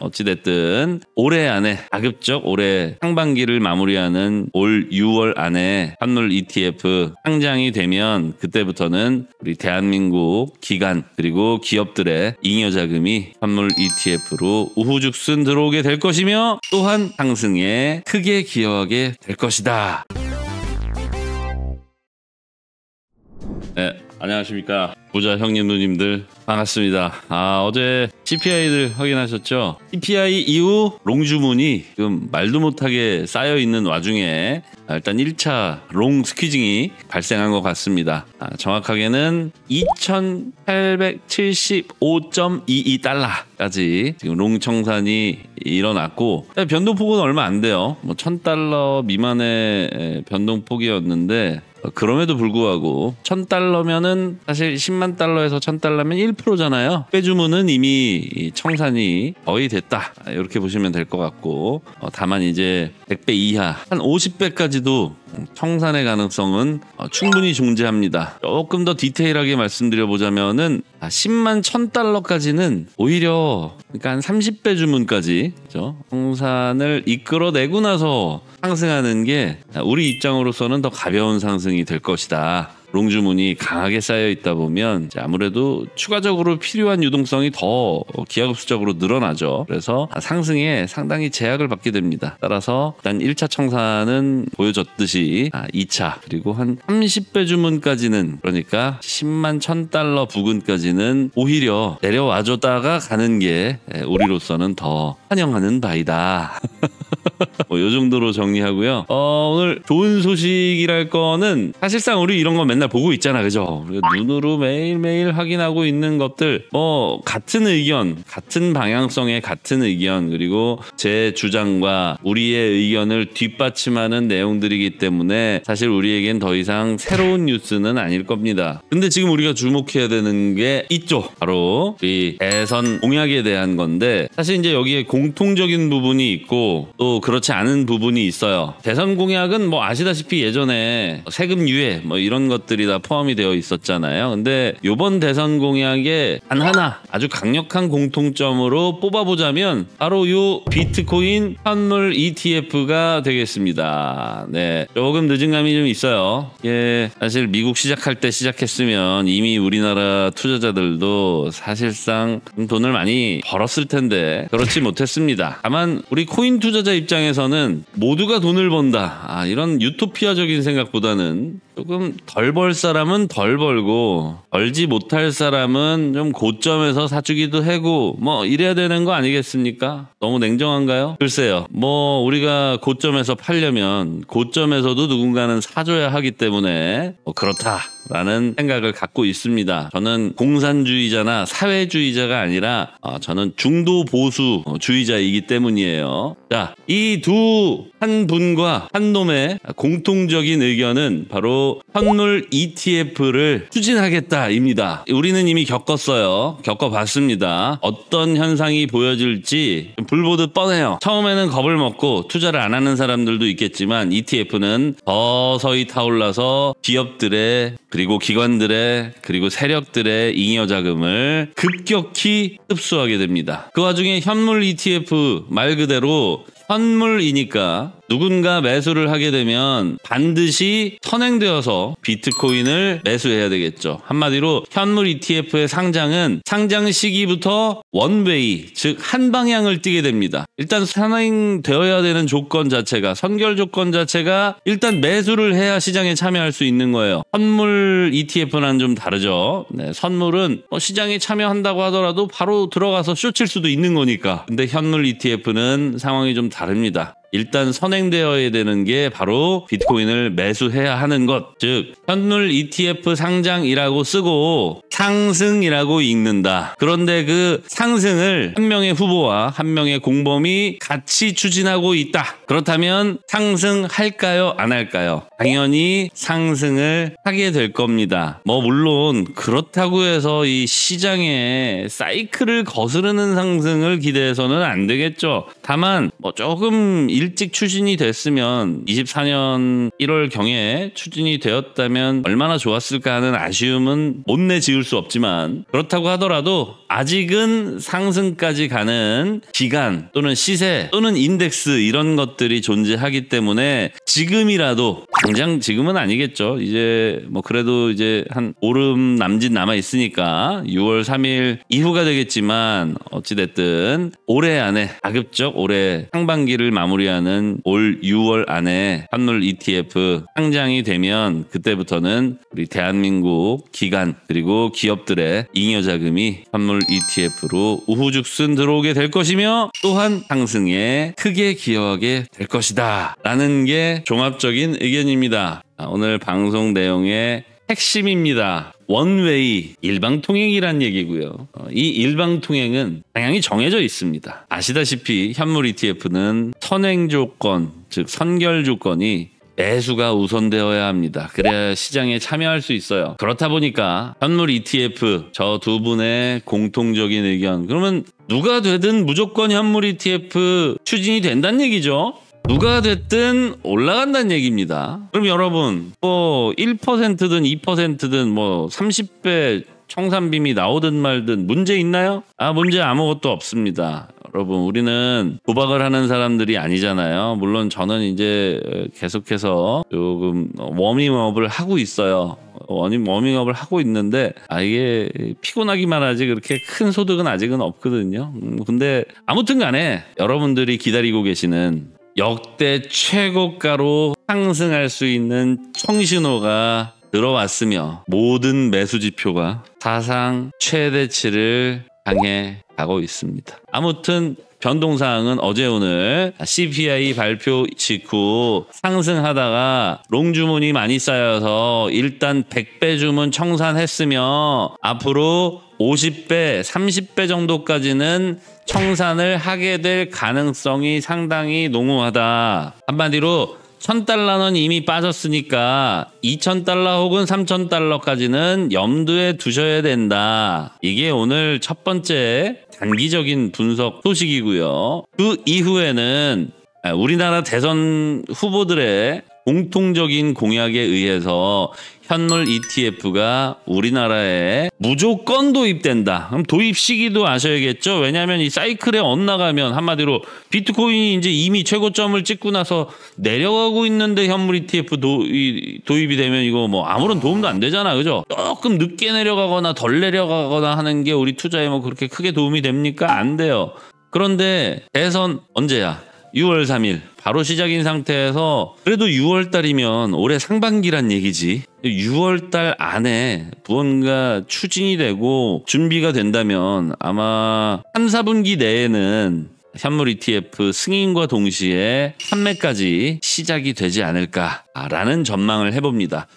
어찌됐든 올해 안에 가급적 올해 상반기를 마무리하는 올 6월 안에 환물 ETF 상장이 되면 그때부터는 우리 대한민국 기관 그리고 기업들의 잉여자금이 환물 ETF로 우후죽순 들어오게 될 것이며 또한 상승에 크게 기여하게 될 것이다. 네, 안녕하십니까 부자 형님 누님들 반갑습니다. 어제 CPI들 확인하셨죠? CPI 이후 롱주문이 지금 말도 못하게 쌓여있는 와중에 일단 1차 롱 스퀴징이 발생한 것 같습니다. 정확하게는 2875.22달러까지 지금 롱 청산이 일어났고 변동폭은 얼마 안 돼요. 뭐 1000달러 미만의 변동폭이었는데 그럼에도 불구하고 1000달러면은 사실 10만 달러에서 1000달러면 1%잖아요. 빼주문은 이미 청산이 거의 됐다 이렇게 보시면 될 것 같고 다만 이제 100배 이하 한 50배까지도 청산의 가능성은 충분히 존재합니다. 조금 더 디테일하게 말씀드려보자면은 10만 1000달러까지는 오히려 그러니까 한 30배 주문까지 그렇죠? 청산을 이끌어내고 나서 상승하는 게 우리 입장으로서는 더 가벼운 상승이 될 것이다. 롱주문이 강하게 쌓여 있다 보면 아무래도 추가적으로 필요한 유동성이 더 기하급수적으로 늘어나죠. 그래서 상승에 상당히 제약을 받게 됩니다. 따라서 일단 1차 청산은 보여줬듯이 2차 그리고 한 30배 주문까지는 그러니까 10만 1000달러 부근까지는 오히려 내려와줬다가 가는 게 우리로서는 더 환영하는 바이다. 요 정도로 정리하고요. 오늘 좋은 소식이랄 거는 사실상 우리 이런 거 맨날 보고 있잖아, 그죠? 눈으로 매일매일 확인하고 있는 것들 같은 의견, 같은 방향성의 같은 의견 그리고 제 주장과 우리의 의견을 뒷받침하는 내용들이기 때문에 사실 우리에겐 더 이상 새로운 뉴스는 아닐 겁니다. 근데 지금 우리가 주목해야 되는 게 있죠. 바로 이 대선 공약에 대한 건데 사실 이제 여기에 공통적인 부분이 있고 또 그렇지 않은 부분이 있어요. 대선 공약은 뭐 아시다시피 예전에 세금 유예 뭐 이런 것들이 다 포함이 되어 있었잖아요. 근데 이번 대선 공약에 단 하나 아주 강력한 공통점으로 뽑아보자면 바로 요 비트코인 환물 ETF가 되겠습니다. 네, 조금 늦은 감이 좀 있어요. 사실 미국 시작할 때 시작했으면 이미 우리나라 투자자들도 사실상 돈을 많이 벌었을 텐데 그렇지 못했습니다. 다만 우리 코인 투자자 입장에서는 모두가 돈을 번다 이런 유토피아적인 생각보다는 조금 덜 벌 사람은 덜 벌고 벌지 못할 사람은 좀 고점에서 사주기도 하고 뭐 이래야 되는 거 아니겠습니까? 너무 냉정한가요? 글쎄요. 뭐 우리가 고점에서 팔려면 고점에서도 누군가는 사줘야 하기 때문에 그렇다라는 생각을 갖고 있습니다. 저는 공산주의자나 사회주의자가 아니라 저는 중도 보수주의자이기 때문이에요. 자, 이 한 분과 한 놈의 공통적인 의견은 바로 환물 ETF를 추진하겠다입니다. 우리는 이미 겪어봤습니다. 어떤 현상이 보여질지 불보듯 뻔해요. 처음에는 겁을 먹고 투자를 안 하는 사람들도 있겠지만 ETF는 서서히 타올라서 기업들의 그리고 기관들의 그리고 세력들의 잉여자금을 급격히 흡수하게 됩니다. 그 와중에 현물 ETF 말 그대로 현물이니까 누군가 매수를 하게 되면 반드시 선행되어서 비트코인을 매수해야 되겠죠. 한마디로 현물 ETF의 상장은 상장 시기부터 원웨이, 즉 한 방향을 띠게 됩니다. 일단 선행되어야 되는 조건 자체가 선결 조건 자체가 일단 매수를 해야 시장에 참여할 수 있는 거예요. 현물 ETF는 좀 다르죠. 네, 선물은 시장에 참여한다고 하더라도 바로 들어가서 쇼칠 수도 있는 거니까. 근데 현물 ETF는 상황이 좀 다릅니다. 일단 선행되어야 되는 게 바로 비트코인을 매수해야 하는 것, 즉 현물 ETF 상장이라고 쓰고 상승이라고 읽는다. 그런데 그 상승을 한 명의 후보와 한 명의 공범이 같이 추진하고 있다. 그렇다면 상승할까요? 안 할까요? 당연히 상승을 하게 될 겁니다. 물론 그렇다고 해서 이 시장의 사이클을 거스르는 상승을 기대해서는 안 되겠죠. 다만 조금 일찍 추진이 됐으면 24년 1월 경에 추진이 되었다면 얼마나 좋았을까 하는 아쉬움은 못내 지을 수 없지만, 그렇다고 하더라도 아직은 상승까지 가는 기간 또는 시세 또는 인덱스 이런 것들이 존재하기 때문에 지금이라도, 당장 지금은 아니겠죠. 이제 뭐 그래도 이제 한 보름 남짓 남아 있으니까 6월 3일 이후가 되겠지만, 어찌됐든 올해 안에, 가급적 올해 상반기를 마무리하는 올 6월 안에 환물 ETF 상장이 되면 그때부터는 우리 대한민국 기관 그리고 기업들의 잉여자금이 환물 ETF로 우후죽순 들어오게 될 것이며, 또한 상승에 크게 기여하게 될 것이다 라는 게 종합적인 의견입니다. 오늘 방송 내용의 핵심입니다. 원웨이, 일방통행이란 얘기고요. 이 일방통행은 방향이 정해져 있습니다. 아시다시피 현물 ETF는 선행 조건, 즉 선결 조건이 매수가 우선되어야 합니다. 그래야 시장에 참여할 수 있어요. 그렇다 보니까 현물 ETF, 저 두 분의 공통적인 의견, 그러면 누가 되든 무조건 현물 ETF 추진이 된다는 얘기죠. 누가 됐든 올라간다는 얘기입니다. 그럼 여러분, 뭐 1%든 2%든 뭐 30배 청산빔이 나오든 말든 문제 있나요? 문제 아무것도 없습니다. 여러분, 우리는 도박을 하는 사람들이 아니잖아요. 물론 저는 이제 계속해서 조금 워밍업을 하고 있어요. 워밍업을 하고 있는데 이게 피곤하기만 하지 그렇게 큰 소득은 아직은 없거든요. 근데 아무튼 간에 여러분들이 기다리고 계시는 역대 최고가로 상승할 수 있는 청신호가 들어왔으며, 모든 매수 지표가 사상 최대치를 향해 가고 있습니다. 아무튼 변동사항은 어제 오늘 CPI 발표 직후 상승하다가 롱 주문이 많이 쌓여서 일단 100배 주문 청산했으며, 앞으로 50배, 30배 정도까지는 청산을 하게 될 가능성이 상당히 농후하다. 한마디로 1000달러는 이미 빠졌으니까 2000달러 혹은 3000달러까지는 염두에 두셔야 된다. 이게 오늘 첫 번째 단기적인 분석 소식이고요. 그 이후에는 우리나라 대선 후보들의 공통적인 공약에 의해서 현물 ETF가 우리나라에 무조건 도입된다. 그럼 도입 시기도 아셔야겠죠. 왜냐하면 이 사이클에 엇나가면, 한마디로 비트코인이 이제 이미 최고점을 찍고 나서 내려가고 있는데 현물 ETF 도입이 되면 이거 뭐 아무런 도움도 안 되잖아, 그죠? 조금 늦게 내려가거나 덜 내려가거나 하는 게 우리 투자에 뭐 그렇게 크게 도움이 됩니까? 안 돼요. 그런데 대선 언제야? 6월 3일 바로 시작인 상태에서, 그래도 6월 달이면 올해 상반기란 얘기지. 6월 달 안에 무언가 추진이 되고 준비가 된다면 아마 3, 4분기 내에는 현물 ETF 승인과 동시에 판매까지 시작이 되지 않을까라는 전망을 해봅니다.